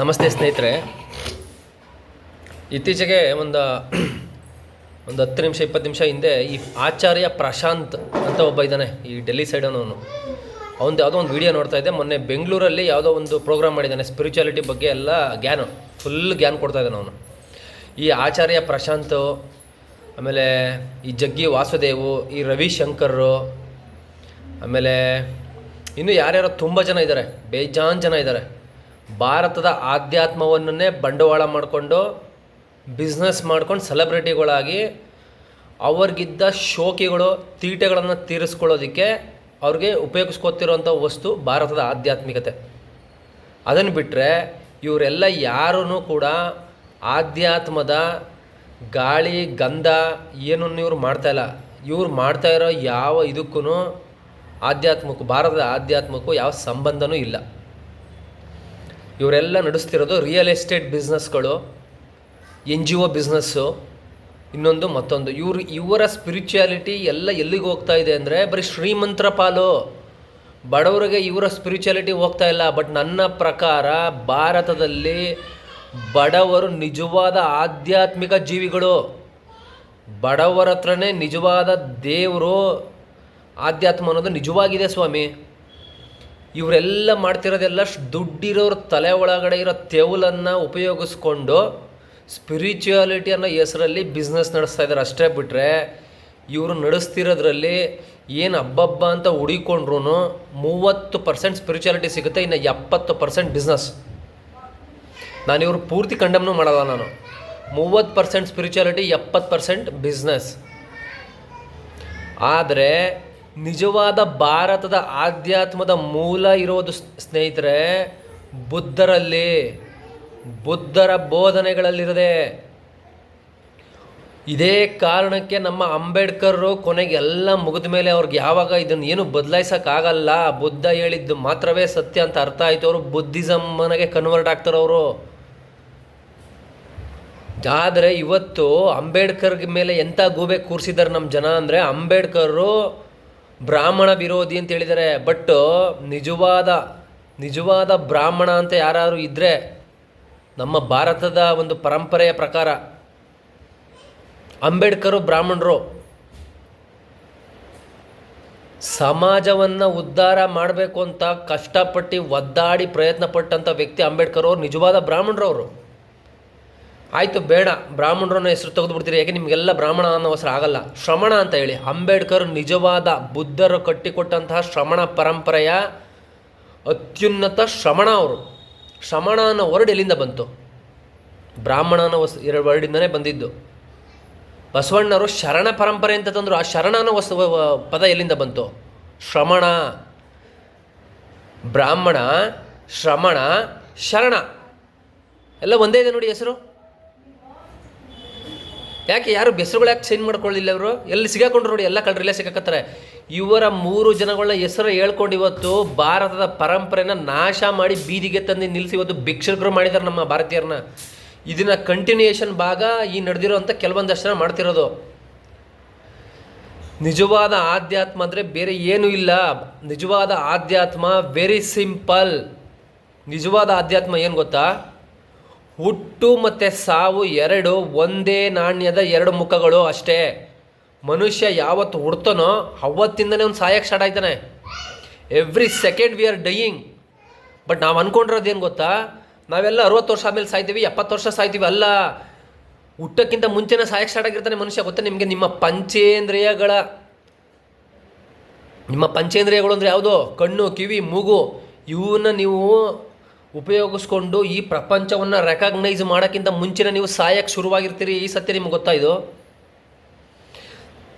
ನಮಸ್ತೆ ಸ್ನೇಹಿತರೆ. ಇತ್ತೀಚೆಗೆ ಒಂದು 10 ನಿಮಿಷ 20 ನಿಮಿಷ ಹಿಂದೆ ಈ ಆಚಾರ್ಯ ಪ್ರಶಾಂತ್ ಅಂತ ಒಬ್ಬ ಇದ್ದಾನೆ, ಈ ಡೆಲ್ಲಿ ಸೈಡನವನು. ಅವನು ಯಾವುದೋ ಒಂದು ವೀಡಿಯೋ ನೋಡ್ತಾ ಇದ್ದೆ. ಮೊನ್ನೆ ಬೆಂಗಳೂರಲ್ಲಿ ಯಾವುದೋ ಒಂದು ಪ್ರೋಗ್ರಾಮ್ ಮಾಡಿದ್ದಾನೆ, ಸ್ಪಿರಿಚುಯಾಲಿಟಿ ಬಗ್ಗೆ ಎಲ್ಲ ಫುಲ್ ಜ್ಞಾನ ಕೊಡ್ತಾ ಇದ್ದಾನೆ ಅವನು. ಈ ಆಚಾರ್ಯ ಪ್ರಶಾಂತ್, ಆಮೇಲೆ ಈ ಜಗ್ಗಿ ವಾಸುದೇವು, ಈ ರವಿಶಂಕರ್, ಆಮೇಲೆ ಇನ್ನೂ ಯಾರ್ಯಾರೋ ತುಂಬ ಜನ ಇದ್ದಾರೆ, ಬೇಜಾನ್ ಜನ ಇದ್ದಾರೆ. ಭಾರತದ ಆಧ್ಯಾತ್ಮವನ್ನೇ ಬಂಡವಾಳ ಮಾಡಿಕೊಂಡು ಬಿಸ್ನೆಸ್ ಮಾಡ್ಕೊಂಡು ಸೆಲೆಬ್ರಿಟಿಗಳಾಗಿ ಅವ್ರಿಗಿದ್ದ ಶೋಕಿಗಳು ತೀಟೆಗಳನ್ನು ತೀರಿಸ್ಕೊಳ್ಳೋದಕ್ಕೆ ಅವ್ರಿಗೆ ಉಪಯೋಗಿಸ್ಕೊತಿರೋಂಥ ವಸ್ತು ಭಾರತದ ಆಧ್ಯಾತ್ಮಿಕತೆ. ಅದನ್ನು ಬಿಟ್ಟರೆ ಇವರೆಲ್ಲ ಯಾರೂ ಕೂಡ ಆಧ್ಯಾತ್ಮದ ಗಾಳಿ ಗಂಧ ಏನನ್ನು ಇವ್ರು ಮಾಡ್ತಾಯಿಲ್ಲ. ಇವ್ರು ಮಾಡ್ತಾಯಿರೋ ಯಾವ ಇದಕ್ಕೂ ಆಧ್ಯಾತ್ಮಕ್ಕೂ, ಭಾರತದ ಆಧ್ಯಾತ್ಮಕ್ಕೂ ಯಾವ ಸಂಬಂಧನೂ ಇಲ್ಲ. ಇವರೆಲ್ಲ ನಡೆಸ್ತಿರೋದು ರಿಯಲ್ ಎಸ್ಟೇಟ್ ಬಿಸ್ನೆಸ್ಗಳು, NGO ಬಿಸ್ನೆಸ್ಸು, ಇನ್ನೊಂದು ಮತ್ತೊಂದು. ಇವರ ಸ್ಪಿರಿಚುಯಾಲಿಟಿ ಎಲ್ಲ ಎಲ್ಲಿಗೆ ಹೋಗ್ತಾ ಇದೆ ಅಂದರೆ ಬರೀ ಶ್ರೀಮಂತರ ಪಾಲು, ಬಡವರಿಗೆ ಇವರ ಸ್ಪಿರಿಚುಯಾಲಿಟಿ ಹೋಗ್ತಾ ಇಲ್ಲ. ಬಟ್ ನನ್ನ ಪ್ರಕಾರ ಭಾರತದಲ್ಲಿ ಬಡವರು ನಿಜವಾದ ಆಧ್ಯಾತ್ಮಿಕ ಜೀವಿಗಳು. ಬಡವರ ಹತ್ರನೇ ನಿಜವಾದ ದೇವರು, ಆಧ್ಯಾತ್ಮ ಅನ್ನೋದು ನಿಜವಾಗಿದೆ ಸ್ವಾಮಿ. ಇವರೆಲ್ಲ ಮಾಡ್ತಿರೋದೆಲ್ಲ ದುಡ್ಡಿರೋರ ತಲೆ ಒಳಗಡೆ ಇರೋ ತೆವಲನ್ನು ಉಪಯೋಗಿಸ್ಕೊಂಡು ಸ್ಪಿರಿಚುಯಾಲಿಟಿ ಅನ್ನೋ ಹೆಸರಲ್ಲಿ ಬಿಸ್ನೆಸ್ ನಡೆಸ್ತಾ ಇದ್ದಾರೆ. ಅಷ್ಟೇ ಬಿಟ್ಟರೆ ಇವರು ನಡೆಸ್ತಿರೋದ್ರಲ್ಲಿ ಏನು ಹಬ್ಬ ಅಂತ ಹುಡಿಕೊಂಡ್ರೂ 30% ಸ್ಪಿರಿಚುಯಾಲಿಟಿ ಸಿಗುತ್ತೆ, ಇನ್ನು 70% ಬಿಸ್ನೆಸ್. ನಾನು ಇವರು ಪೂರ್ತಿ ಕಂಡಮ್ನೂ ಮಾಡಲ್ಲ. ನಾನು 30% ಸ್ಪಿರಿಚುಯಾಲಿಟಿ, 70% ಬಿಸ್ನೆಸ್. ಆದರೆ ನಿಜವಾದ ಭಾರತದ ಆಧ್ಯಾತ್ಮದ ಮೂಲ ಇರೋದು ಸ್ನೇಹಿತರೆ ಬುದ್ಧರಲ್ಲಿ, ಬುದ್ಧರ ಬೋಧನೆಗಳಲ್ಲಿರದೆ. ಇದೇ ಕಾರಣಕ್ಕೆ ನಮ್ಮ ಅಂಬೇಡ್ಕರ್ ಕೊನೆಗೆ ಎಲ್ಲ ಮುಗಿದ ಮೇಲೆ ಅವ್ರಿಗೆ ಯಾವಾಗ ಇದನ್ನು ಏನು ಬದಲಾಯಿಸೋಕ್ಕಾಗಲ್ಲ, ಬುದ್ಧ ಹೇಳಿದ್ದು ಮಾತ್ರವೇ ಸತ್ಯ ಅಂತ ಅರ್ಥ ಆಯಿತು, ಅವರು ಬುದ್ಧಿಸಮ್ಗೆ ಕನ್ವರ್ಟ್ ಆಗ್ತಾರವರು. ಆದರೆ ಇವತ್ತು ಅಂಬೇಡ್ಕರ್ಗೆ ಮೇಲೆ ಎಂಥ ಗೂಬೆ ಕೂರಿಸಿದ್ದಾರೆ ನಮ್ಮ ಜನ ಅಂದರೆ, ಅಂಬೇಡ್ಕರು ಬ್ರಾಹ್ಮಣ ವಿರೋಧಿ ಅಂತ ಹೇಳಿದ್ದಾರೆ. ಬಟ್ ನಿಜವಾದ ಬ್ರಾಹ್ಮಣ ಅಂತ ಯಾರು ಇದ್ದರೆ ನಮ್ಮ ಭಾರತದ ಒಂದು ಪರಂಪರೆಯ ಪ್ರಕಾರ ಅಂಬೇಡ್ಕರು ಬ್ರಾಹ್ಮಣರು. ಸಮಾಜವನ್ನು ಉದ್ಧಾರ ಮಾಡಬೇಕು ಅಂತ ಕಷ್ಟಪಟ್ಟು ಒದ್ದಾಡಿ ಪ್ರಯತ್ನ ಪಟ್ಟಂಥ ವ್ಯಕ್ತಿ ಅಂಬೇಡ್ಕರ್ ಅವರು ನಿಜವಾದ ಬ್ರಾಹ್ಮಣರು ಅವರು. ಆಯಿತು, ಬೇಡ ಬ್ರಾಹ್ಮಣರನ್ನ ಹೆಸರು ತೆಗೆದುಬಿಡ್ತೀರಿ, ಯಾಕೆ ನಿಮಗೆಲ್ಲ ಬ್ರಾಹ್ಮಣ ಅನ್ನೋ ಹೆಸರು ಆಗಲ್ಲ, ಶ್ರಮಣ ಅಂತ ಹೇಳಿ. ಅಂಬೇಡ್ಕರ್ ನಿಜವಾದ ಬುದ್ಧರು ಕಟ್ಟಿಕೊಟ್ಟಂತಹ ಶ್ರಮಣ ಪರಂಪರೆಯ ಅತ್ಯುನ್ನತ ಶ್ರಮಣ ಅವರು. ಶ್ರಮಣ ಅನ್ನೋ ವರ್ಡ್ ಎಲ್ಲಿಂದ ಬಂತು? ಬ್ರಾಹ್ಮಣ ಅನ್ನೋ ವರ್ಡಿಂದನೇ ಬಂದಿದ್ದು. ಬಸವಣ್ಣವರು ಶರಣ ಪರಂಪರೆ ಅಂತ ತಂದರು. ಆ ಶರಣ ಅನ್ನೋ ಪದ ಎಲ್ಲಿಂದ ಬಂತು? ಶ್ರಮಣ, ಬ್ರಾಹ್ಮಣ, ಶ್ರಮಣ, ಶರಣ ಎಲ್ಲ ಒಂದೇ ಇದೆ ನೋಡಿ ಹೆಸರು. ಯಾಕೆ ಯಾರು ಹೆಸರುಗಳು ಯಾಕೆ ಚೇಂಜ್ ಮಾಡ್ಕೊಳ್ಳಿಲ್ಲ? ಇವರು ಎಲ್ಲಿ ಸಿಗಾಕೊಂಡ್ರು ನೋಡಿ, ಎಲ್ಲ ಕಳ್ರೆಲ್ಲ ಸಿಗಾಕತ್ತಾರೆ. ಇವರ 3 ಜನಗಳನ್ನ ಹೆಸರು ಹೇಳ್ಕೊಂಡು ಇವತ್ತು ಭಾರತದ ಪರಂಪರೆನ ನಾಶ ಮಾಡಿ ಬೀದಿಗೆ ತಂದು ನಿಲ್ಲಿಸಿ ಇವತ್ತು ಭಿಕ್ಷಕರು ಮಾಡಿದ್ದಾರೆ ನಮ್ಮ ಭಾರತೀಯರನ್ನ. ಇದನ್ನ ಕಂಟಿನ್ಯೂಯೇಷನ್ ಭಾಗ ಈ ನಡೆದಿರೋಂಥ ಕೆಲವೊಂದಷ್ಟು ಜನ ಮಾಡ್ತಿರೋದು. ನಿಜವಾದ ಆಧ್ಯಾತ್ಮ ಅಂದರೆ ಬೇರೆ ಏನೂ ಇಲ್ಲ. ನಿಜವಾದ ಆಧ್ಯಾತ್ಮ ವೆರಿ ಸಿಂಪಲ್. ನಿಜವಾದ ಆಧ್ಯಾತ್ಮ ಏನು ಗೊತ್ತಾ? ಹುಟ್ಟು ಮತ್ತು ಸಾವು ಎರಡು ಒಂದೇ ನಾಣ್ಯದ 2 ಮುಖಗಳು ಅಷ್ಟೇ. ಮನುಷ್ಯ ಯಾವತ್ತು ಹುಡ್ತಾನೋ ಅವತ್ತಿಂದನೇ ಅವ್ನು ಸಾಯಕ್ಕೆ ಸ್ಟಾರ್ಟ್ ಆಯ್ತಾನೆ. Every second we are dying. But ನಾವು ಅಂದ್ಕೊಂಡಿರೋದು ಏನು ಗೊತ್ತಾ? ನಾವೆಲ್ಲ 60 ವರ್ಷ ಆದಮೇಲೆ ಸಾಯ್ತೀವಿ, 70 ವರ್ಷ ಸಾಯ್ತೀವಿ. ಅಲ್ಲ, ಹುಟ್ಟಕ್ಕಿಂತ ಮುಂಚೆನೇ ಸಾಯಕ್ಕೆ ಸ್ಟಾರ್ಟ್ ಆಗಿರ್ತಾನೆ ಮನುಷ್ಯ. ಗೊತ್ತಾ ನಿಮಗೆ? ನಿಮ್ಮ ಪಂಚೇಂದ್ರಿಯಗಳು ಅಂದರೆ ಯಾವುದು? ಕಣ್ಣು, ಕಿವಿ, ಮೂಗು, ಇವನ್ನ ನೀವು ಉಪಯೋಗಿಸ್ಕೊಂಡು ಈ ಪ್ರಪಂಚವನ್ನು ರೆಕಗ್ನೈಸ್ ಮಾಡೋಕ್ಕಿಂತ ಮುಂಚೆನೇ ನೀವು ಸಾಯಕ್ಕೆ ಶುರುವಾಗಿರ್ತೀರಿ. ಈ ಸತ್ಯ ನಿಮ್ಗೆ ಗೊತ್ತಾ? ಇದು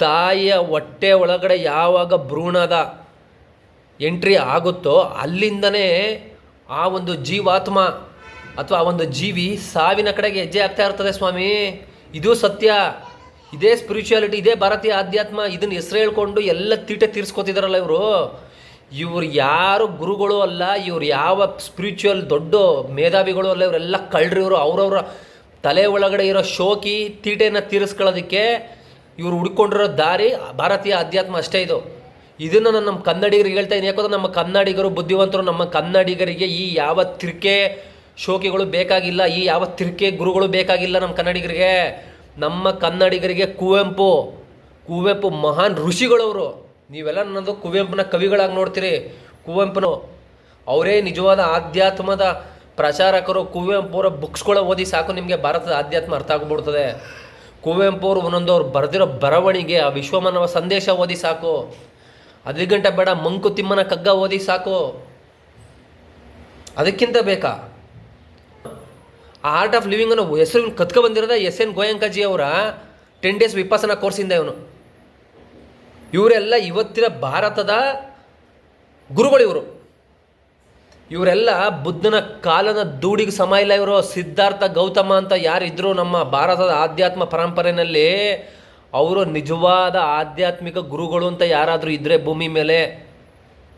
ತಾಯಿಯ ಹೊಟ್ಟೆ ಒಳಗಡೆ ಯಾವಾಗ ಭ್ರೂಣದ ಎಂಟ್ರಿ ಆಗುತ್ತೋ ಅಲ್ಲಿಂದನೇ ಆ ಒಂದು ಜೀವಾತ್ಮ ಅಥವಾ ಆ ಒಂದು ಜೀವಿ ಸಾವಿನ ಕಡೆಗೆ ಹೆಜ್ಜೆ ಆಗ್ತಾ ಇರ್ತದೆ ಸ್ವಾಮಿ. ಇದು ಸತ್ಯ. ಇದೇ ಸ್ಪಿರಿಚುಯಾಲಿಟಿ, ಇದೇ ಭಾರತೀಯ ಆಧ್ಯಾತ್ಮ. ಇದನ್ನು ಹೆಸರು ಹೇಳ್ಕೊಂಡು ಎಲ್ಲ ತೀಟೆ ತೀರಿಸ್ಕೊತಿದಾರಲ್ಲ ಇವರು ಯಾರು ಗುರುಗಳು ಅಲ್ಲ, ಇವ್ರು ಯಾವ ಸ್ಪಿರಿಚುವಲ್ ದೊಡ್ಡ ಮೇಧಾವಿಗಳು ಅಲ್ಲ. ಇವರೆಲ್ಲ ಕಳ್ರಿ. ಇವರು ಅವ್ರವ್ರ ತಲೆ ಒಳಗಡೆ ಇರೋ ಶೋಕಿ ತೀಟೆಯನ್ನು ತೀರಿಸ್ಕೊಳ್ಳೋದಕ್ಕೆ ಇವರು ಹುಡ್ಕೊಂಡಿರೋ ದಾರಿ ಭಾರತೀಯ ಅಧ್ಯಾತ್ಮ ಅಷ್ಟೇ. ಇದನ್ನು ನಾನು ನಮ್ಮ ಕನ್ನಡಿಗರಿಗೆ ಹೇಳ್ತಾ ಇದ್ದೀನಿ. ಯಾಕಂದ್ರೆ ನಮ್ಮ ಕನ್ನಡಿಗರು ಬುದ್ಧಿವಂತರು. ನಮ್ಮ ಕನ್ನಡಿಗರಿಗೆ ಈ ಯಾವ ತಿರ್ಕೆ ಶೋಕಿಗಳು ಬೇಕಾಗಿಲ್ಲ, ಈ ಯಾವ ತಿರ್ಕೆ ಗುರುಗಳು ಬೇಕಾಗಿಲ್ಲ ನಮ್ಮ ಕನ್ನಡಿಗರಿಗೆ. ನಮ್ಮ ಕನ್ನಡಿಗರಿಗೆ ಕುವೆಂಪು ಮಹಾನ್ ಋಷಿಗಳವರು. ನೀವೆಲ್ಲ ನನ್ನದು ಕುವೆಂಪುನ ಕವಿಗಳಾಗಿ ನೋಡ್ತೀರಿ. ಕುವೆಂಪುನು ಅವರೇ ನಿಜವಾದ ಆಧ್ಯಾತ್ಮದ ಪ್ರಚಾರಕರು. ಕುವೆಂಪು ಅವರ ಬುಕ್ಸ್ಗಳ ಓದಿ ಸಾಕು ನಿಮಗೆ ಭಾರತದ ಆಧ್ಯಾತ್ಮ ಅರ್ಥ ಆಗಿಬಿಡ್ತದೆ. ಕುವೆಂಪು ಅವರು ಒಂದೊಂದು ಅವ್ರು ಬರೆದಿರೋ ಬರವಣಿಗೆ, ಆ ವಿಶ್ವಮಾನವ ಸಂದೇಶ ಓದಿ ಸಾಕು. ಅದಕ್ಕಿಂತ ಬೇಡ, ಮಂಕುತಿಮ್ಮನ ಕಗ್ಗ ಓದಿ ಸಾಕು. ಅದಕ್ಕಿಂತ ಬೇಕಾ? ಆರ್ಟ್ ಆಫ್ ಲಿವಿಂಗ್ ಅನ್ನೋ ಹೆಸರು ಕತ್ಕೊ ಬಂದಿರೋದ SN ಗೋಯಂಕಾಜಿ ಅವರ 10 days ವಿಪಾಸನ ಕೋರ್ಸಿಂದ ಇವರೆಲ್ಲ ಇವತ್ತಿನ ಭಾರತದ ಗುರುಗಳು. ಇವರೆಲ್ಲ ಬುದ್ಧನ ಕಾಲನ ಧೂಳಿಗೆ ಸಮ ಇಲ್ಲ. ಇವರು ಸಿದ್ಧಾರ್ಥ ಗೌತಮ ಅಂತ ಯಾರಿದ್ರು ನಮ್ಮ ಭಾರತದ ಆಧ್ಯಾತ್ಮ ಪರಂಪರೆಯಲ್ಲಿ, ಅವರು ನಿಜವಾದ ಆಧ್ಯಾತ್ಮಿಕ ಗುರುಗಳು ಅಂತ ಯಾರಾದರೂ ಇದ್ದರೆ ಭೂಮಿ ಮೇಲೆ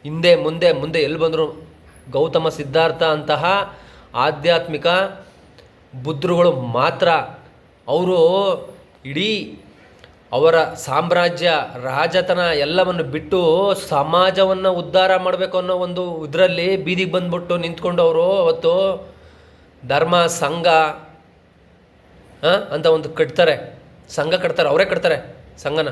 ಹಿಂದೆ ಮುಂದೆ ಎಲ್ಲಿ ಬಂದರು? ಗೌತಮ ಸಿದ್ಧಾರ್ಥ ಅಂತಹ ಆಧ್ಯಾತ್ಮಿಕ ಬುದ್ಧರುಗಳು ಮಾತ್ರ. ಅವರು ಇಡೀ ಅವರ ಸಾಮ್ರಾಜ್ಯ, ರಾಜತನ ಎಲ್ಲವನ್ನು ಬಿಟ್ಟು ಸಮಾಜವನ್ನು ಉದ್ಧಾರ ಮಾಡಬೇಕು ಅನ್ನೋ ಒಂದು ಇದರಲ್ಲಿ ಬೀದಿಗೆ ಬಂದ್ಬಿಟ್ಟು ನಿಂತ್ಕೊಂಡು ಅವರು ಅವತ್ತು ಧರ್ಮ ಸಂಘ ಅಂತ ಒಂದು ಸಂಘ ಕಟ್ತಾರೆ. ಅವರೇ ಕಟ್ತಾರೆ ಸಂಘನ.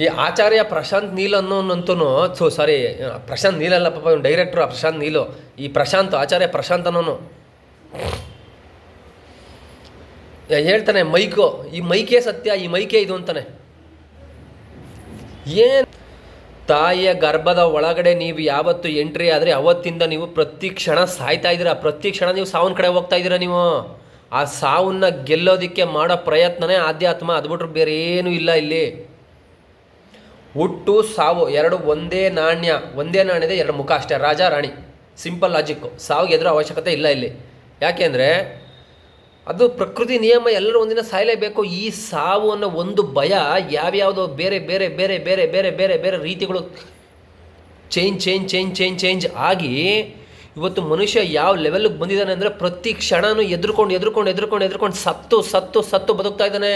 ಈ ಆಚಾರ್ಯ ಪ್ರಶಾಂತ್ ನೀಲ್ ಅನ್ನೋನಂತೂ ಪ್ರಶಾಂತ್ ನೀಲ್ ಅಲ್ಲ ಪಾಪ, ಇವ್ನು ಡೈರೆಕ್ಟ್ರು ಪ್ರಶಾಂತ್ ನೀಲು. ಈ ಆಚಾರ್ಯ ಪ್ರಶಾಂತ್ ಅನ್ನೋನು ಹೇಳ್ತಾನೆ, ಈ ಮೈಕೇ ಸತ್ಯ, ಈ ಮೈಕೇ ಇದು ಅಂತಾನೆ. ತಾಯಿಯ ಗರ್ಭದ ಒಳಗಡೆ ನೀವು ಯಾವತ್ತು ಎಂಟ್ರಿ ಆದರೆ ಅವತ್ತಿಂದ ನೀವು ಪ್ರತಿ ಕ್ಷಣ ಸಾಯ್ತಾ ಇದ್ದೀರಾ. ಪ್ರತಿ ಕ್ಷಣ ನೀವು ಸಾವನ್ನ ಕಡೆ ಹೋಗ್ತಾ ಇದ್ದೀರಾ. ನೀವು ಆ ಸಾವನ್ನ ಗೆಲ್ಲೋದಕ್ಕೆ ಮಾಡೋ ಪ್ರಯತ್ನನೇ ಆಧ್ಯಾತ್ಮ. ಅದು ಬಿಟ್ರೆ ಬೇರೆ ಏನೂ ಇಲ್ಲ ಇಲ್ಲಿ. ಹುಟ್ಟು ಸಾವು ಎರಡು ಒಂದೇ ನಾಣ್ಯದ ಎರಡು ಮುಖ ಅಷ್ಟೇ, ರಾಜ ರಾಣಿ. Simple logic. ಸಾವಿಗೆ ಎದುರು ಅವಶ್ಯಕತೆ ಇಲ್ಲ ಇಲ್ಲಿ. ಯಾಕೆಂದರೆ ಅದು ಪ್ರಕೃತಿ ನಿಯಮ, ಎಲ್ಲರೂ ಒಂದಿನ ಸಾಯಲೇಬೇಕು. ಈ ಸಾವು ಅನ್ನೋ ಒಂದು ಭಯ ಯಾವ್ಯಾವುದೋ ಬೇರೆ ಬೇರೆ ಬೇರೆ ಬೇರೆ ಬೇರೆ ಬೇರೆ ಬೇರೆ ರೀತಿಗಳು ಚೇಂಜ್ ಆಗಿ ಇವತ್ತು ಮನುಷ್ಯ ಯಾವ ಲೆವೆಲ್ಗೆ ಬಂದಿದ್ದಾನೆ ಅಂದರೆ ಪ್ರತಿ ಕ್ಷಣನೂ ಎದುರ್ಕೊಂಡು ಸತ್ತು ಬದುಕ್ತಾ ಇದ್ದಾನೆ.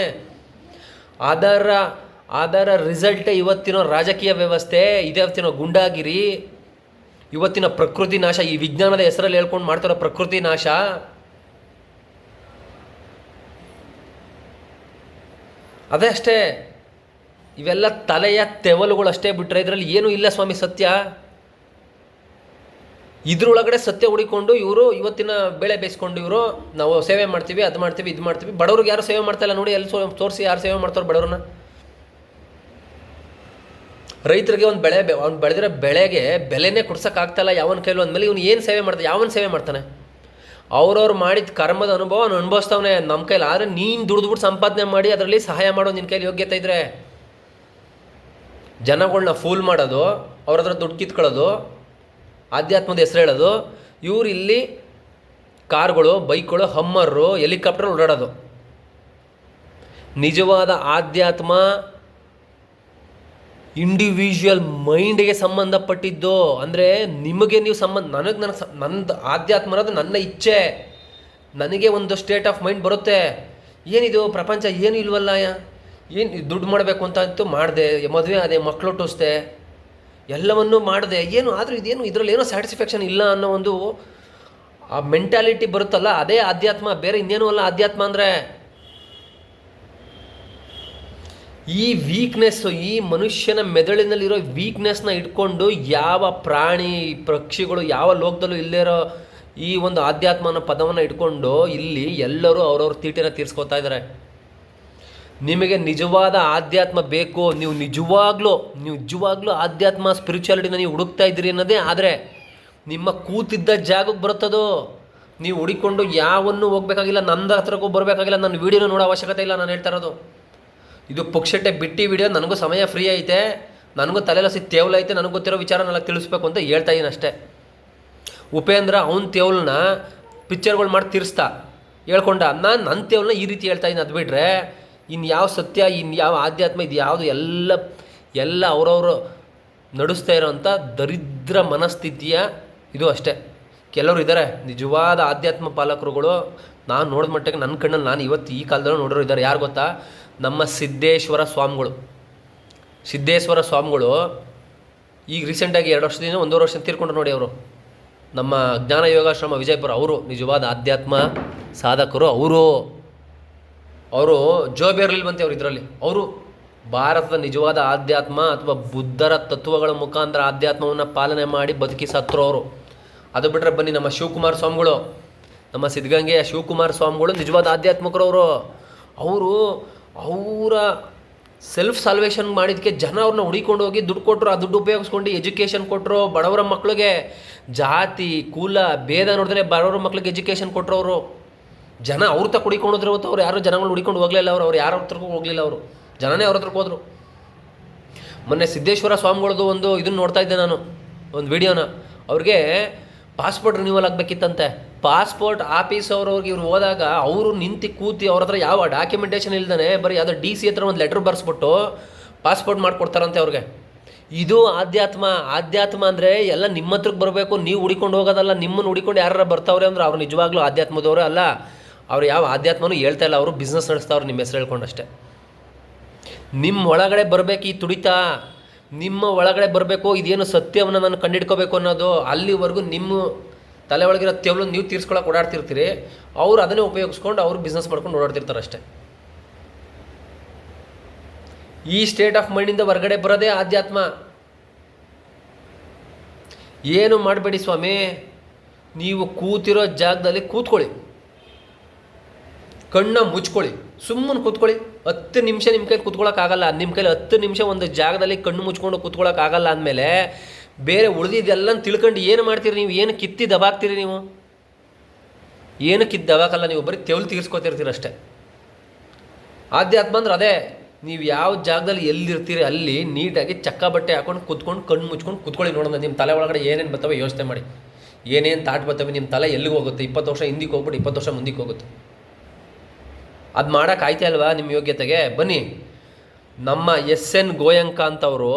ಅದರ ರಿಸಲ್ಟೇ ಇವತ್ತಿನ ರಾಜಕೀಯ ವ್ಯವಸ್ಥೆ, ಇವತ್ತಿನ ಗುಂಡಾಗಿರಿ, ಇವತ್ತಿನ ಪ್ರಕೃತಿ ನಾಶ, ಈ ವಿಜ್ಞಾನದ ಹೆಸರಲ್ಲಿ ಹೇಳ್ಕೊಂಡು ಮಾಡ್ತಿರೋ ಪ್ರಕೃತಿ ನಾಶ. ಅದೇ ಅಷ್ಟೇ, ಇವೆಲ್ಲ ತಲೆಯ ತೆವಲುಗಳು ಅಷ್ಟೇ ಬಿಟ್ಟರೆ ಇದರಲ್ಲಿ ಏನೂ ಇಲ್ಲ ಸ್ವಾಮಿ ಸತ್ಯ. ಇದ್ರೊಳಗಡೆ ಸತ್ಯ ಹುಡಿಕೊಂಡು ಇವರು ಇವತ್ತಿನ ಬೆಳೆ ಬೇಯಿಸ್ಕೊಂಡು ಇವರು ನಾವು ಸೇವೆ ಮಾಡ್ತೀವಿ, ಅದು ಮಾಡ್ತೀವಿ, ಇದು ಮಾಡ್ತೀವಿ. ಬಡವ್ರಿಗೆ ಯಾರು ಸೇವೆ ಮಾಡ್ತಾಯಿಲ್ಲ ನೋಡಿ, ಎಲ್ಲಿ ತೋರಿಸಿ ಯಾರು ಸೇವೆ ಮಾಡ್ತಾರೆ ಬಡವ್ರನ್ನ? ರೈತರಿಗೆ ಒಂದು ಅವ್ನು ಬೆಳೆದಿರೋ ಬೆಳೆಗೆ ಬೆಲೆನೇ ಕೊಡ್ಸೋಕ್ಕಾಗ್ತಾಯಿಲ್ಲ ಯಾವನ ಕೈಲೂ. ಅಂದಮೇಲೆ ಇವನು ಏನು ಸೇವೆ ಮಾಡ್ತಾನೆ? ಯಾವನ ಸೇವೆ ಮಾಡ್ತಾನೆ? ಅವ್ರವ್ರು ಮಾಡಿದ ಕರ್ಮದ ಅನುಭವ ಅವ್ನು ಅನುಭವಿಸ್ತವನೆ. ನಮ್ಮ ಕೈಲಿ ಆದರೆ ನೀನು ದುಡ್ದುಬಿಟ್ಟು ಸಂಪಾದನೆ ಮಾಡಿ ಅದರಲ್ಲಿ ಸಹಾಯ ಮಾಡೋ ನಿನ್ನ ಕೈಲಿ ಯೋಗ್ಯತೆ ಇದ್ದರೆ, ಜನಗಳನ್ನ ಫೂಲ್ ಮಾಡೋದು, ಅವ್ರ ಹತ್ರ ದುಡ್ಡು ಕಿತ್ಕೊಳ್ಳೋದು, ಆಧ್ಯಾತ್ಮದ ಹೆಸರು ಹೇಳೋದು. ಇವ್ರು ಇಲ್ಲಿ ಕಾರ್ಗಳು, ಬೈಕ್ಗಳು, ಹಮ್ಮರು, ಹೆಲಿಕಾಪ್ಟರ್ ಓಡಾಡೋದು. ನಿಜವಾದ ಆಧ್ಯಾತ್ಮ ಇಂಡಿವಿಜುವಲ್ ಮೈಂಡ್ಗೆ ಸಂಬಂಧಪಟ್ಟಿದ್ದು. ಅಂದರೆ ನಿಮಗೆ ನೀವು ನಂದು ಆಧ್ಯಾತ್ಮ ಅನ್ನೋದು ನನ್ನ ಇಚ್ಛೆ. ನನಗೆ ಒಂದು ಸ್ಟೇಟ್ ಆಫ್ ಮೈಂಡ್ ಬರುತ್ತೆ, ಏನಿದು ಪ್ರಪಂಚ ಏನು ಇಲ್ವಲ್ಲ, ಏನು ದುಡ್ಡು ಮಾಡಬೇಕು ಅಂತ ಮಾಡಿದೆ, ಮದುವೆ ಆದೆ, ಮಕ್ಕಳು ಹುಟ್ಟಿಸ್ದೆ, ಎಲ್ಲವನ್ನೂ ಮಾಡಿದೆ, ಏನು ಆದರೂ ಇದೇನು ಇದರಲ್ಲಿ ಏನೋ ಸ್ಯಾಟಿಸ್ಫ್ಯಾಕ್ಷನ್ ಇಲ್ಲ ಅನ್ನೋ ಒಂದು ಆ ಮೆಂಟ್ಯಾಲಿಟಿ ಬರುತ್ತಲ್ಲ, ಅದೇ ಆಧ್ಯಾತ್ಮ. ಬೇರೆ ಇನ್ನೇನು ಅಲ್ಲ ಆಧ್ಯಾತ್ಮ ಅಂದರೆ. ಈ ವೀಕ್ನೆಸ್ಸು, ಈ ಮನುಷ್ಯನ ಮೆದುಳಿನಲ್ಲಿರೋ ವೀಕ್ನೆಸ್ನ ಇಟ್ಕೊಂಡು ಯಾವ ಪ್ರಾಣಿ ಪಕ್ಷಿಗಳು ಯಾವ ಲೋಕದಲ್ಲೂ ಇಲ್ಲೇ ಇರೋ ಈ ಒಂದು ಆಧ್ಯಾತ್ಮ ಅನ್ನೋ ಪದವನ್ನು ಇಟ್ಕೊಂಡು ಇಲ್ಲಿ ಎಲ್ಲರೂ ಅವ್ರವ್ರ ತೀಟೆನ ತೀರಿಸ್ಕೊತಾ ಇದ್ದಾರೆ. ನಿಮಗೆ ನಿಜವಾದ ಆಧ್ಯಾತ್ಮ ಬೇಕು, ನೀವು ನಿಜವಾಗ್ಲೂ ಆಧ್ಯಾತ್ಮ ಸ್ಪಿರಿಚುಯಾಲಿಟಿನ ನೀವು ಹುಡುಕ್ತಾ ಇದ್ದೀರಿ ಅನ್ನೋದೇ ಆದರೆ ನಿಮ್ಮ ಕೂತಿದ್ದ ಜಾಗಕ್ಕೆ ಬರುತ್ತದೋ. ನೀವು ಹುಡುಕೊಂಡು ಯಾವನ್ನೂ ಹೋಗ್ಬೇಕಾಗಿಲ್ಲ, ನನ್ನ ಹತ್ರಕ್ಕೂ ಬರಬೇಕಾಗಿಲ್ಲ, ನನ್ನ ವೀಡಿಯೋನ ನೋಡೋ ಅವಶ್ಯಕತೆ ಇಲ್ಲ. ನಾನು ಹೇಳ್ತಾ ಇರೋದು ಇದು ಪುಕ್ಷಟ್ಟೆ ಬಿಟ್ಟಿ ವಿಡಿಯೋ. ನನಗೂ ಸಮಯ ಫ್ರೀ ಐತೆ, ನನಗೂ ತಲೆಲಸಿ ತೇವಲ ಐತೆ, ನನಗೆ ಗೊತ್ತಿರೋ ವಿಚಾರನೆಲ್ಲ ತಿಳಿಸ್ಬೇಕು ಅಂತ ಹೇಳ್ತಾ ಇದ್ದೀನಿ ಅಷ್ಟೇ. ಉಪೇಂದ್ರ ಅವನ ತೇವಲನ್ನ ಪಿಕ್ಚರ್ಗಳು ಮಾಡಿ ತಿರ್ಸ್ತಾ ಹೇಳ್ಕೊಂಡ, ನಾನು ನನ್ನ ತೇವಲನ್ನ ಈ ರೀತಿ ಹೇಳ್ತಾ ಇದ್ದೀನಿ. ಅದು ಬಿಟ್ಟರೆ ಇನ್ನು ಯಾವ ಸತ್ಯ, ಇನ್ನು ಯಾವ ಆಧ್ಯಾತ್ಮ, ಇದು ಯಾವುದು ಎಲ್ಲ ಅವರವರು ನಡೆಸ್ತಾ ಇರೋವಂಥ ದರಿದ್ರ ಮನಸ್ಥಿತಿಯ ಇದು ಅಷ್ಟೇ. ಕೆಲವರು ಇದ್ದಾರೆ ನಿಜವಾದ ಆಧ್ಯಾತ್ಮ ಪಾಲಕರುಗಳು. ನಾನು ನೋಡಿದ ಮಟ್ಟಿಗೆ ನನ್ನ ಕಣ್ಣಲ್ಲಿ ನಾನು ಇವತ್ತು ಈ ಕಾಲದಲ್ಲೂ ನೋಡೋರು ಇದ್ದಾರೆ. ಯಾರು ಗೊತ್ತಾ? ನಮ್ಮ ಸಿದ್ದೇಶ್ವರ ಸ್ವಾಮಿಗಳು ಈಗ ರೀಸೆಂಟಾಗಿ 2 ವರ್ಷದಿಂದ 1.5 ವರ್ಷ ತೀರ್ಕೊಂಡ್ರು ನೋಡಿ. ಅವರು ನಮ್ಮ ಜ್ಞಾನ ಯೋಗಾಶ್ರಮ ವಿಜಯಪುರ, ಅವರು ನಿಜವಾದ ಆಧ್ಯಾತ್ಮ ಸಾಧಕರು. ಅವರು ಜೋಬೇರ್ಲಿ ಬಂತೆ ಅವ್ರು ಇದರಲ್ಲಿ. ಅವರು ಭಾರತದ ನಿಜವಾದ ಆಧ್ಯಾತ್ಮ ಅಥವಾ ಬುದ್ಧರ ತತ್ವಗಳ ಮುಖಾಂತರ ಆಧ್ಯಾತ್ಮವನ್ನು ಪಾಲನೆ ಮಾಡಿ ಬದುಕಿ ಸತ್ರು ಅವರು. ಅದು ಬಿಟ್ಟರೆ ಬನ್ನಿ ನಮ್ಮ ಶಿವಕುಮಾರ ಸ್ವಾಮಿಗಳು, ನಮ್ಮ ಸಿದ್ಧಗಂಗೆಯ ಶಿವಕುಮಾರ ಸ್ವಾಮಿಗಳು ನಿಜವಾದ ಆಧ್ಯಾತ್ಮಿಕರು. ಅವರು ಅವರ ಸೆಲ್ಫ್ ಸಾಲ್ವೇಷನ್ ಮಾಡಿದ್ದಕ್ಕೆ ಜನ ಅವ್ರನ್ನ ಹುಡಿಕೊಂಡು ಹೋಗಿ ದುಡ್ಡು ಕೊಟ್ಟರು. ಆ ದುಡ್ಡು ಉಪಯೋಗಿಸ್ಕೊಂಡು ಎಜುಕೇಷನ್ ಕೊಟ್ಟರು. ಬಡವರ ಮಕ್ಕಳಿಗೆ ಜಾತಿ ಕುಲ ಭೇದ ನೋಡಿದ್ರೆ ಬಡವರ ಮಕ್ಳಿಗೆ ಎಜುಕೇಷನ್ ಕೊಟ್ಟರು ಅವರು. ಜನ ಅವ್ರ ತಕ್ಕ ಹುಡಿಕೊಂಡೋದ್ರೆ ಹೊತ್ತು ಅವ್ರು ಯಾರು ಜನಗಳು ಹುಡಿಕೊಂಡು ಹೋಗಲಿಲ್ಲ. ಅವ್ರು ಯಾರ ಹತ್ರಕ್ಕೂ ಹೋಗಲಿಲ್ಲ. ಅವರು ಜನನೇ ಅವ್ರ ಹತ್ರಕ್ಕೆ ಹೋದರು. ಮೊನ್ನೆ ಸಿದ್ದೇಶ್ವರ ಸ್ವಾಮಿಗಳದ್ದು ಒಂದು ಇದನ್ನು ನೋಡ್ತಾ ಇದ್ದೆ ನಾನು, ಒಂದು ವಿಡಿಯೋನ. ಅವ್ರಿಗೆ ಪಾಸ್ಪೋರ್ಟ್ ರಿನ್ಯೂವಲ್ ಆಗಬೇಕಿತ್ತಂತೆ. ಪಾಸ್ಪೋರ್ಟ್ ಆಫೀಸ್ ಅವ್ರಿಗೆ ಇವ್ರು ಹೋದಾಗ ಅವರು ನಿಂತು ಕೂತಿ ಅವ್ರ ಹತ್ರ ಯಾವ ಡಾಕ್ಯುಮೆಂಟೇಷನ್ ಇಲ್ದೇ ಬರೀ ಯಾವುದೋ DC ಹತ್ರ ಒಂದು ಲೆಟ್ರ್ ಬರೆಸ್ಬಿಟ್ಟು ಪಾಸ್ಪೋರ್ಟ್ ಮಾಡಿಕೊಡ್ತಾರಂತೆ ಅವ್ರಿಗೆ. ಇದು ಆಧ್ಯಾತ್ಮ ಅಂದರೆ ಎಲ್ಲ ನಿಮ್ಮ ಹತ್ರಕ್ಕೆ ಬರಬೇಕು, ನೀವು ಹುಡಿಕೊಂಡು ಹೋಗೋದಲ್ಲ. ನಿಮ್ಮನ್ನು ಹುಡಿಕೊಂಡು ಯಾರು ಬರ್ತಾವ್ರೆ ಅಂದ್ರೆ ಅವ್ರು ನಿಜವಾಗ್ಲೂ ಆಧ್ಯಾತ್ಮದವರು ಅಲ್ಲ. ಅವ್ರು ಯಾವ ಆಧ್ಯಾತ್ಮನೂ ಹೇಳ್ತಾ ಇಲ್ಲ. ಅವರು ಬಿಸ್ನೆಸ್ ನಡೆಸ್ತಾವ್ರು ನಿಮ್ಮ ಹೆಸರು ಹೇಳ್ಕೊಂಡಷ್ಟೇ. ನಿಮ್ಮ ಒಳಗಡೆ ಬರಬೇಕು ಈ ತುಡಿತ, ನಿಮ್ಮ ಒಳಗಡೆ ಬರಬೇಕು. ಇದೇನು ಸತ್ಯವನ್ನು ನಾನು ಕಂಡಿಡ್ಕೋಬೇಕು ಅನ್ನೋದು. ಅಲ್ಲಿವರೆಗೂ ನಿಮ್ಮ ತಲೆ ಒಳಗಿರೋ ತೆವಲು ನೀವು ತೀರ್ಸ್ಕೊಳಕ್ಕೆ ಓಡಾಡ್ತಿರ್ತೀರಿ. ಅವ್ರು ಅದನ್ನೇ ಉಪಯೋಗಿಸ್ಕೊಂಡು ಅವರು ಬಿಸ್ನೆಸ್ ಮಾಡ್ಕೊಂಡು ಓಡಾಡ್ತಿರ್ತಾರೆ ಅಷ್ಟೇ. ಈ ಸ್ಟೇಟ್ ಆಫ್ ಮೈಂಡಿಂದ ಹೊರಗಡೆ ಬರೋದೇ ಆಧ್ಯಾತ್ಮ. ಏನು ಮಾಡಬೇಡಿ ಸ್ವಾಮಿ, ನೀವು ಕೂತಿರೋ ಜಾಗದಲ್ಲಿ ಕೂತ್ಕೊಳ್ಳಿ, ಕಣ್ಣ ಮುಚ್ಕೊಳ್ಳಿ, ಸುಮ್ಮನೆ ಕೂತ್ಕೊಳ್ಳಿ. 10 ನಿಮಿಷ ನಿಮ್ಮ ಕೈಲಿ ಕೂತ್ಕೊಳ್ಳೋಕ್ಕಾಗಲ್ಲ. ನಿಮ್ಮ ಕೈಲಿ 10 ನಿಮಿಷ ಒಂದು ಜಾಗದಲ್ಲಿ ಕಣ್ಣು ಮುಚ್ಕೊಂಡು ಕೂತ್ಕೊಳ್ಳೋಕ್ಕಾಗಲ್ಲ ಅಂದಮೇಲೆ ಬೇರೆ ಉಳಿದಿದ್ದೆಲ್ಲ ತಿಳ್ಕೊಂಡು ಏನು ಮಾಡ್ತೀರಿ ನೀವು? ಏನು ಕಿತ್ತಿ ದಬಾಕ್ತೀರಿ ನೀವು? ಏನು ಕಿತ್ತು ದಬಾಕಲ್ಲ ನೀವು, ಬರೀ ತೆವಲು ತೀರಿಸ್ಕೊತಿರ್ತೀರ ಅಷ್ಟೇ. ಆಧ್ಯಾತ್ಮ ಅಂದ್ರೆ ಅದೇ, ನೀವು ಯಾವ ಜಾಗದಲ್ಲಿ ಎಲ್ಲಿರ್ತೀರಿ ಅಲ್ಲಿ ನೀಟಾಗಿ ಚಕ್ಕ ಬಟ್ಟೆ ಹಾಕೊಂಡು ಕೂತ್ಕೊಂಡು ಕಣ್ಣು ಮುಚ್ಕೊಂಡು ಕೂತ್ಕೊಳ್ಳಿ. ನೋಡೋಣ ನಿಮ್ಮ ತಲೆ ಒಳಗಡೆ ಏನೇನು ಬರ್ತವೆ ಯೋಚನೆ ಮಾಡಿ. ಏನೇನು ತಾಟ್ ಬರ್ತವೆ, ನಿಮ್ಮ ತಲೆ ಎಲ್ಲಿಗೆ ಹೋಗುತ್ತೆ? 20 ವರ್ಷ ಹಿಂದಿಗೆ ಹೋಗ್ಬಿಟ್ಟು 20 ವರ್ಷ ಮುಂದಕ್ಕೆ ಹೋಗುತ್ತೆ. ಅದು ಮಾಡೋಕೆ ಆಯ್ತಾ ಅಲ್ವಾ ನಿಮ್ಮ ಯೋಗ್ಯತೆಗೆ? ಬನ್ನಿ, ನಮ್ಮ SN ಗೋಯಂಕ ಅಂತವರು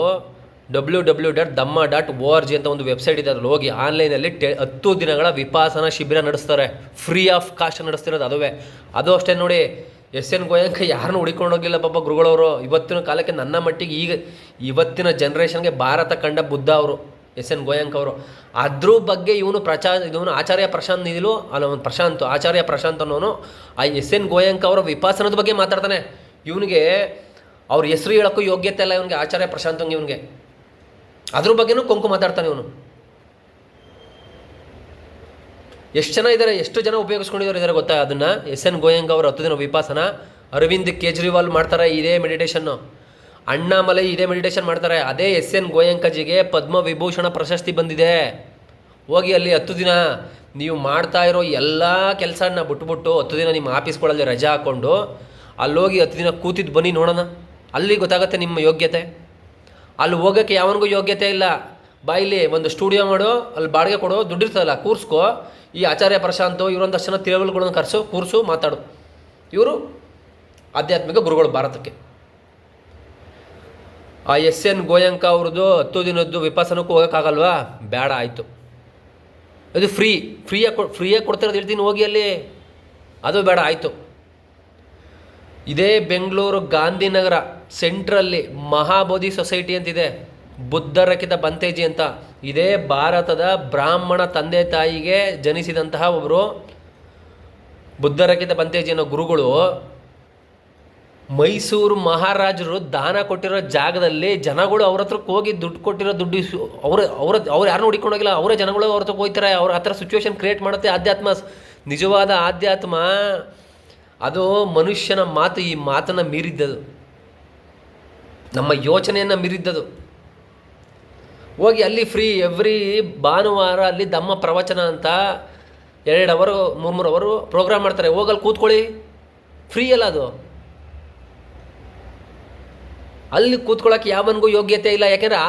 www.dhamma.org ಅಂತ ಒಂದು ವೆಬ್ಸೈಟ್ ಇದೆ. ಅದ್ರಲ್ಲಿ ಹೋಗಿ ಆನ್ಲೈನಲ್ಲಿ 10 ದಿನಗಳ ವಿಪಾಸನ ಶಿಬಿರ ನಡೆಸ್ತಾರೆ. ಫ್ರೀ ಆಫ್ ಕಾಸ್ಟ್ ನಡೆಸ್ತಿರೋದು ಅದುವೇ. ಅದು ಅಷ್ಟೇ ನೋಡಿ, SN ಗೋಯಂಕ ಯಾರನ್ನೂ ಹುಡಿಕೊಂಡೋಗಿಲ್ಲ ಪಾಪ ಗುರುಗಳವರು. ಇವತ್ತಿನ ಕಾಲಕ್ಕೆ ನನ್ನ ಮಟ್ಟಿಗೆ ಇವತ್ತಿನ ಜನ್ರೇಷನ್ಗೆ ಭಾರತ ಕಂಡ ಬುದ್ಧ ಅವರು SN ಗೋಯಂಕ ಅವರು. ಅದ್ರ ಬಗ್ಗೆ ಇವನು ಆಚಾರ್ಯ ಪ್ರಶಾಂತ್ ನಿಧಿಲು ಅಲ್ಲ, ಒಂದು ಆಚಾರ್ಯ ಪ್ರಶಾಂತ್ ಅನ್ನೋನು ಆ SN ಗೋಯಂಕ ಅವರ ವಿಪಾಸನದ ಬಗ್ಗೆ ಮಾತಾಡ್ತಾನೆ. ಇವನಿಗೆ ಅವ್ರ ಹೆಸರು ಹೇಳೋಕ್ಕೂ ಯೋಗ್ಯತೆ ಇಲ್ಲ ಇವನಿಗೆ, ಆಚಾರ್ಯ ಪ್ರಶಾಂತಂಗೆ. ಇವನಿಗೆ ಅದ್ರ ಬಗ್ಗೆನೂ ಕೊಂಕು ಮಾತಾಡ್ತಾನೆ ಇವನು. ಎಷ್ಟು ಜನ ಇದ್ದಾರೆ, ಎಷ್ಟು ಜನ ಉಪಯೋಗಿಸ್ಕೊಂಡಿದ್ದಾರೆ ಗೊತ್ತಾ ಅದನ್ನು? SN ಗೋಯಂಕ ಅವರು 10 ದಿನ ವಿಪಾಸನ. ಅರವಿಂದ್ ಕೇಜ್ರಿವಾಲ್ ಮಾಡ್ತಾರೆ ಇದೇ ಮೆಡಿಟೇಷನ್ನು. ಅಣ್ಣಾಮಲೈ ಇದೇ ಮೆಡಿಟೇಷನ್ ಮಾಡ್ತಾರೆ. ಅದೇ SN ಗೋಯಂಕಜಿಗೆ ಪದ್ಮವಿಭೂಷಣ ಪ್ರಶಸ್ತಿ ಬಂದಿದೆ. ಹೋಗಿ ಅಲ್ಲಿ 10 ದಿನ ನೀವು ಮಾಡ್ತಾ ಇರೋ ಎಲ್ಲ ಕೆಲಸನ ಬಿಟ್ಬಿಟ್ಟು 10 ದಿನ ನಿಮ್ಮ ಆಫೀಸ್ಗಳಲ್ಲಿ ರಜಾ ಹಾಕ್ಕೊಂಡು ಅಲ್ಲೋಗಿ 10 ದಿನ ಕೂತಿದ್ದು ಬನ್ನಿ ನೋಡೋಣ. ಅಲ್ಲಿ ಗೊತ್ತಾಗುತ್ತೆ ನಿಮ್ಮ ಯೋಗ್ಯತೆ. ಅಲ್ಲಿ ಹೋಗೋಕ್ಕೆ ಯಾವನಿಗೂ ಯೋಗ್ಯತೆ ಇಲ್ಲ. ಬಾಯಿಲಿ ಒಂದು ಸ್ಟುಡಿಯೋ ಮಾಡು, ಅಲ್ಲಿ ಬಾಡಿಗೆ ಕೊಡು, ದುಡ್ಡಿರ್ತದಲ್ಲ, ಕೂರಿಸ್ಕೋ. ಈ ಆಚಾರ್ಯ ಪ್ರಶಾಂತು ಇವರೊಂದಷ್ಟು ಜನ ತಿಳುವಳಿಗಳನ್ನು ಕೂರಿಸು, ಮಾತಾಡು. ಇವರು ಆಧ್ಯಾತ್ಮಿಕ ಗುರುಗಳು ಭಾರತಕ್ಕೆ. ಆ SN ಗೋಯಂಕ ಅವ್ರದ್ದು 10 ದಿನದ್ದು ವಿಪಾಸನಕ್ಕೂ ಹೋಗೋಕ್ಕಾಗಲ್ವಾ? ಬೇಡ, ಆಯಿತು. ಅದು ಫ್ರೀಯಾಗಿ ಕೊಡ್ತಿರೋದು ಹೇಳ್ತೀನಿ, ಹೋಗಿ ಅಲ್ಲಿ. ಅದು ಬೇಡ, ಆಯಿತು. ಇದೇ ಬೆಂಗಳೂರು ಗಾಂಧಿನಗರ ಸೆಂಟ್ರಲ್ಲಿ ಮಹಾಬೋಧಿ ಸೊಸೈಟಿ ಅಂತಿದೆ, ಬುದ್ಧರಕಿತ ಬಂತೇಜಿ ಅಂತ. ಇದೇ ಭಾರತದ ಬ್ರಾಹ್ಮಣ ತಂದೆ ತಾಯಿಗೆ ಜನಿಸಿದಂತಹ ಒಬ್ಬರು ಬುದ್ಧರಕಿತ ಬಂತೇಜಿ ಅನ್ನೋ ಗುರುಗಳು ಮೈಸೂರು ಮಹಾರಾಜರು ದಾನ ಕೊಟ್ಟಿರೋ ಜಾಗದಲ್ಲಿ ಜನಗಳು ಅವ್ರ ಹತ್ರಕ್ಕೆ ಹೋಗಿ ದುಡ್ಡು ಕೊಟ್ಟಿರೋ ದುಡ್ಡು ಅವ್ರು ಯಾರನ್ನೂ ಹುಡಿಕೊಂಡೋಗಿಲ್ಲ. ಅವರೇ ಜನಗಳು ಅವ್ರ ಹತ್ರಕ್ಕೆ ಹೋಗ್ತಾರೆ. ಅವ್ರ ಹತ್ರ ಸಿಚುವೇಶನ್ ಕ್ರಿಯೇಟ್ ಮಾಡುತ್ತೆ ಆಧ್ಯಾತ್ಮ. ನಿಜವಾದ ಆಧ್ಯಾತ್ಮ ಅದು ಮನುಷ್ಯನ ಮಾತು, ಈ ಮಾತನ್ನು ಮೀರಿದ್ದದು, ನಮ್ಮ ಯೋಚನೆಯನ್ನು ಮೀರಿದ್ದದು. ಹೋಗಿ ಅಲ್ಲಿ ಫ್ರೀ ಎವ್ರಿ ಭಾನುವಾರ ಅಲ್ಲಿ ಧಮ್ಮ ಪ್ರವಚನ ಅಂತ 2 ಅವರು 3 ಅವರು ಪ್ರೋಗ್ರಾಮ್ ಮಾಡ್ತಾರೆ. ಹೋಗಲ್ಲಿ ಕೂತ್ಕೊಳ್ಳಿ, ಫ್ರೀ ಅಲ್ಲ ಅದು. ಅಲ್ಲಿ ಕೂತ್ಕೊಳ್ಳೋಕೆ ಯಾವನಿಗೂ ಯೋಗ್ಯತೆ ಇಲ್ಲ. ಯಾಕೆಂದರೆ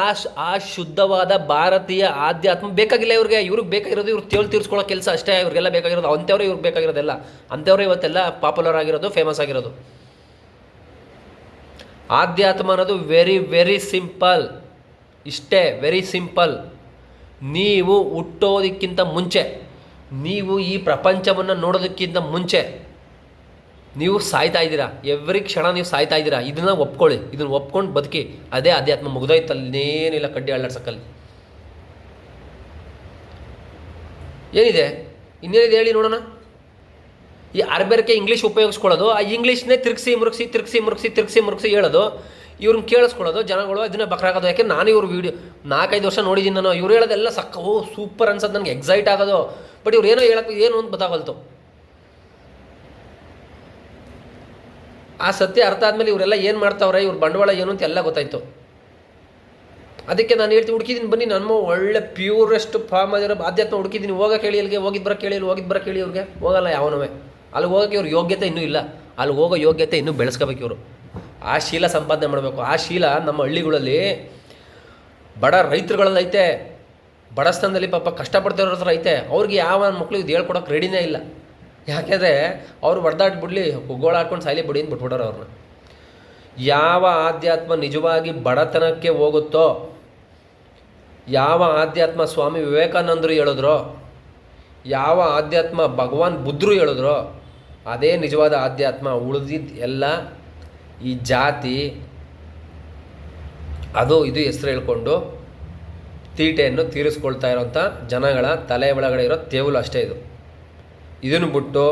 ಆ ಶುದ್ಧವಾದ ಭಾರತೀಯ ಆಧ್ಯಾತ್ಮ ಬೇಕಾಗಿಲ್ಲ ಇವ್ರಿಗೆ ಬೇಕಾಗಿರೋದು ಇವ್ರು ತೀರ್ಸ್ಕೊಳ್ಳೋ ಕೆಲಸ ಅಷ್ಟೇ. ಇವ್ರಿಗೆಲ್ಲ ಬೇಕಾಗಿರೋದು ಅಂಥವ್ರೆ, ಇವ್ರಿಗೆ ಬೇಕಾಗಿರೋದೆಲ್ಲ ಅಂಥವ್ರೆ. ಇವತ್ತೆಲ್ಲ ಪಾಪ್ಯುಲರ್ ಆಗಿರೋದು, ಫೇಮಸ್ ಆಗಿರೋದು. ಆಧ್ಯಾತ್ಮ ಅನ್ನೋದು ವೆರಿ ವೆರಿ ಸಿಂಪಲ್. ಇಷ್ಟೇ, ವೆರಿ ಸಿಂಪಲ್. ನೀವು ಹುಟ್ಟೋದಕ್ಕಿಂತ ಮುಂಚೆ, ನೀವು ಈ ಪ್ರಪಂಚವನ್ನು ನೋಡೋದಕ್ಕಿಂತ ಮುಂಚೆ ನೀವು ಸಾಯ್ತಾ ಇದ್ದೀರಾ. ಎವ್ರಿ ಕ್ಷಣ ನೀವು ಸಾಯ್ತಾ ಇದ್ದೀರಾ. ಇದನ್ನು ಒಪ್ಕೊಳ್ಳಿ, ಇದನ್ನು ಒಪ್ಕೊಂಡು ಬದುಕಿ. ಅದೇ ಅಧ್ಯಾತ್ಮ. ಮುಗ್ದೋಯ್ತಲ್ಲಿ ಇನ್ನೇನಿಲ್ಲ, ಕಡ್ಡಿ ಅಳ್ಳಾಡ್ಸಕ್ಕಲ್ಲಿ. ಏನಿದೆ, ಇನ್ನೇನಿದೆ ಹೇಳಿ ನೋಡೋಣ. ಈ ಅರ್ಬೇರ್ಕೆ ಇಂಗ್ಲೀಷ್ ಉಪಯೋಗಿಸ್ಕೊಳ್ಳೋದು, ಆ ಇಂಗ್ಲೀಷ್ನೇ ತಿರುಗಿಸಿ ಹೇಳೋದು, ಇವ್ರನ್ನ ಕೇಳಿಸ್ಕೊಳ್ಳೋದು ಜನಗಳು, ಅದನ್ನ ಬಕ್ರಾಗೋದು. ಯಾಕೆ ನಾನು ಇವ್ರ ವೀಡಿಯೋ 4-5 ವರ್ಷ ನೋಡಿದ್ದೀನಿ ನಾನು. ಇವ್ರು ಹೇಳೋದೆಲ್ಲ ಸೂಪರ್ ಅನ್ಸೋದು, ನನಗೆ ಎಕ್ಸೈಟ್ ಆಗೋದು. ಬಟ್ ಇವ್ರು ಏನೋ ಹೇಳೋಕ್ಕೆ ಏನು ಅಂತ ಗೊತ್ತಾಗಲ್ತು. ಆ ಸತ್ಯ ಅರ್ಥ ಆದಮೇಲೆ ಇವರೆಲ್ಲ ಏನು ಮಾಡ್ತಾವ್ರೆ, ಇವ್ರ ಬಂಡವಾಳ ಏನು ಅಂತ ಎಲ್ಲ ಗೊತ್ತಾಯ್ತು. ಅದಕ್ಕೆ ನಾನು ಹೇಳ್ತೀನಿ, ಹುಡುಕಿದ್ದೀನಿ ಬನ್ನಿ, ನನ್ನ ಒಳ್ಳೆ ಪ್ಯೂರೆಸ್ಟ್ ಫಾರ್ಮ್ ಆಗಿರೋ ಆಧ್ಯಾತ್ಮ ಹುಡುಕಿದ್ದೀನಿ. ಹೋಗಕ್ಕೆ ಹೇಳಿ, ಅಲ್ಲಿಗೆ ಹೋಗಿದ್ದು ಬರೋಕ್ಕೆ ಹೇಳಿ ಇವ್ರಿಗೆ. ಹೋಗಲ್ಲ ಯಾವನವೇ. ಅಲ್ಲಿಗೆ ಹೋಗೋಕ್ಕೆ ಇವ್ರ ಯೋಗ್ಯತೆ ಇನ್ನೂ ಇಲ್ಲ. ಅಲ್ಲಿ ಹೋಗೋ ಯೋಗ್ಯತೆ ಇನ್ನೂ ಬೆಳೆಸ್ಕೋಬೇಕು ಇವರು. ಆ ಶೀಲ ಸಂಪಾದನೆ ಮಾಡಬೇಕು. ಆ ಶೀಲ ನಮ್ಮ ಹಳ್ಳಿಗಳಲ್ಲಿ ಬಡ ರೈತರುಗಳಲ್ಲಿ ಐತೆ, ಬಡಸ್ಥಾನದಲ್ಲಿ ಪಾಪ ಕಷ್ಟಪಡ್ತಿರೋ ಹತ್ರ ಐತೆ. ಅವ್ರಿಗೆ ಯಾವ ಮಕ್ಕಳು ಇದು ಹೇಳ್ಕೊಡೋಕೆ ರೆಡಿನೇ ಇಲ್ಲ. ಯಾಕೆಂದರೆ ಅವರು ಹೊಡೆದಾಡ್ಬಿಡ್ಲಿ, ಗೋಳಾಡ್ಕೊಂಡು ಸಾಯ್ಲಿ ಬಿಡಿ ಅಂತ ಬಿಟ್ಬಿಡೋರು ಅವ್ರನ್ನ. ಯಾವ ಆಧ್ಯಾತ್ಮ ನಿಜವಾಗಿ ಬಡತನಕ್ಕೆ ಹೋಗುತ್ತೋ, ಯಾವ ಆಧ್ಯಾತ್ಮ ಸ್ವಾಮಿ ವಿವೇಕಾನಂದರು ಹೇಳಿದ್ರೋ, ಯಾವ ಆಧ್ಯಾತ್ಮ ಭಗವಾನ್ ಬುದ್ಧರು ಹೇಳಿದ್ರೋ, ಅದೇ ನಿಜವಾದ ಆಧ್ಯಾತ್ಮ. ಉಳಿದಿದ್ದು ಎಲ್ಲ ಈ ಜಾತಿ ಅದು ಇದು ಹೆಸರು ಹೇಳ್ಕೊಂಡು ತೀಟೆಯನ್ನು ತೀರಿಸ್ಕೊಳ್ತಾ ಇರೋಂಥ ಜನಗಳ ತಲೆ ಒಳಗಡೆ ಇರೋ ತೇವಲು ಅಷ್ಟೇ ಇದು. ಇದನ್ನು ಬಿಟ್ಟು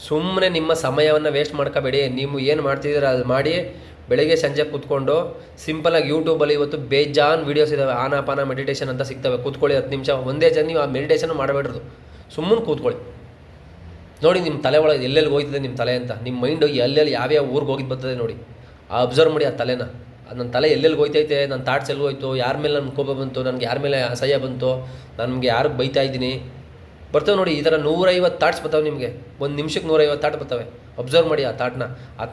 ಸುಮ್ಮನೆ ನಿಮ್ಮ ಸಮಯವನ್ನು ವೇಸ್ಟ್ ಮಾಡ್ಕೋಬೇಡಿ. ನೀವು ಏನು ಮಾಡ್ತಿದ್ದೀರ ಅದು ಮಾಡಿ. ಬೆಳಗ್ಗೆ ಸಂಜೆ ಕೂತ್ಕೊಂಡು ಸಿಂಪಲಾಗಿ ಯೂಟ್ಯೂಬಲ್ಲಿ ಇವತ್ತು ಬೇಜಾನ್ ವೀಡಿಯೋಸ್ ಇದ್ದಾವೆ. ಆನಾಪಾನ ಮೆಡಿಟೇಷನ್ ಅಂತ ಸಿಗ್ತವೆ. ಕೂತ್ಕೊಳ್ಳಿ 10 ನಿಮಿಷ, ಒಂದೇ ಜನ ನೀವು ಆ ಮೆಡಿಟೇಷನ್ ಮಾಡಬೇಡ್ರದು. ಸುಮ್ಮನೆ ಕೂತ್ಕೊಳ್ಳಿ, ನೋಡಿ ನಿಮ್ಮ ತಲೆ ಒಳಗೆ ಎಲ್ಲೆಲ್ಲಿ ಹೋಗ್ತದೆ ನಿಮ್ಮ ತಲೆ ಅಂತ. ನಿಮ್ಮ ಮೈಂಡು ಎಲ್ಲೆಲ್ಲಿ ಯಾವ್ಯಾವ ಊರಿಗೆ ಹೋಗಿದ್ದು ಬರ್ತದೆ ನೋಡಿ. ಅಬ್ಸರ್ವ್ ಮಾಡಿ ಆ ತಲೆನ. ನನ್ನ ತಲೆ ಎಲ್ಲೆಲ್ಲಿ ಹೋಯ್ತೈತೆ, ನನ್ನ ಥಾಟ್ಸ್ ಎಲ್ಲಿ ಹೋಯ್ತು, ಯಾರ ಮೇಲೆ ನನ್ನ ಕೋಪ ಬಂತು, ನನಗೆ ಯಾರ ಮೇಲೆ ಅಸಹ್ಯ ಬಂತು, ನನಗೆ ಯಾರಿಗೆ ಬೈತಾ ಇದ್ದೀನಿ, ಬರ್ತವೆ ನೋಡಿ. ಈ ಥರ 150 ಥಾಟ್ಸ್ ಬರ್ತಾವೆ ನಿಮಗೆ. ಒಂದು ನಿಮಿಷಕ್ಕೆ 150 ಥಾಟ್ ಬರ್ತವೆ. ಅಬ್ಸರ್ವ್ ಮಾಡಿ ಆ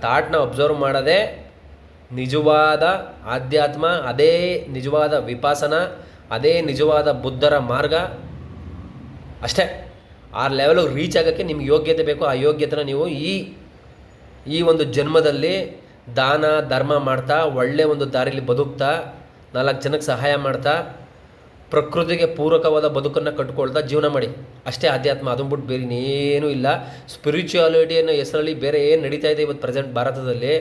ಥಾಟ್ನ ಅಬ್ಸರ್ವ್ ಮಾಡೋದೇ ನಿಜವಾದ ಆಧ್ಯಾತ್ಮ, ಅದೇ ನಿಜವಾದ ವಿಪಾಸನ, ಅದೇ ನಿಜವಾದ ಬುದ್ಧರ ಮಾರ್ಗ. ಅಷ್ಟೇ. ಆ ಲೆವೆಲಿಗೆ ರೀಚ್ ಆಗೋಕ್ಕೆ ನಿಮ್ಗೆ ಯೋಗ್ಯತೆ ಬೇಕು. ಆ ಯೋಗ್ಯತೆನ ನೀವು ಈ ಒಂದು ಜನ್ಮದಲ್ಲಿ ದಾನ ಧರ್ಮ ಮಾಡ್ತಾ, ಒಳ್ಳೆ ಒಂದು ದಾರಿಯಲ್ಲಿ ಬದುಕ್ತಾ, 4 ಜನಕ್ಕೆ ಸಹಾಯ ಮಾಡ್ತಾ, ಪ್ರಕೃತಿಗೆ ಪೂರಕವಾದ ಬದುಕನ್ನು ಕಟ್ಕೊಳ್ತಾ ಜೀವನ ಮಾಡಿ. ಅಷ್ಟೇ ಆಧ್ಯಾತ್ಮ. ಅದನ್ನು ಬಿಟ್ಟು ಬೇರೆ ಇನ್ನೇನೂ ಇಲ್ಲ. ಸ್ಪಿರಿಚುಯಾಲಿಟಿ ಅನ್ನೋ ಹೆಸರಲ್ಲಿ ಬೇರೆ ಏನು ನಡೀತಾ ಇದೆ ಇವತ್ತು ಪ್ರೆಸೆಂಟ್ ಭಾರತದಲ್ಲಿ,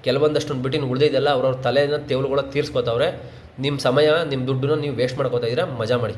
ಕೆಲವೊಂದಷ್ಟನ್ನು ಬಿಟ್ಟು ಉಳಿದಿದ್ದೆಲ್ಲ ಅವ್ರವ್ರ ತಲೆಯನ್ನು ತೇವಲುಗಳ ತೀರಿಸ್ಕೋತಾವ್ರೆ. ನಿಮ್ಮ ಸಮಯ, ನಿಮ್ಮ ದುಡ್ಡನ್ನ ನೀವು ವೇಸ್ಟ್ ಮಾಡ್ಕೋತಾ ಇದ್ದೀರಾ. ಮಜಾ ಮಾಡಿ.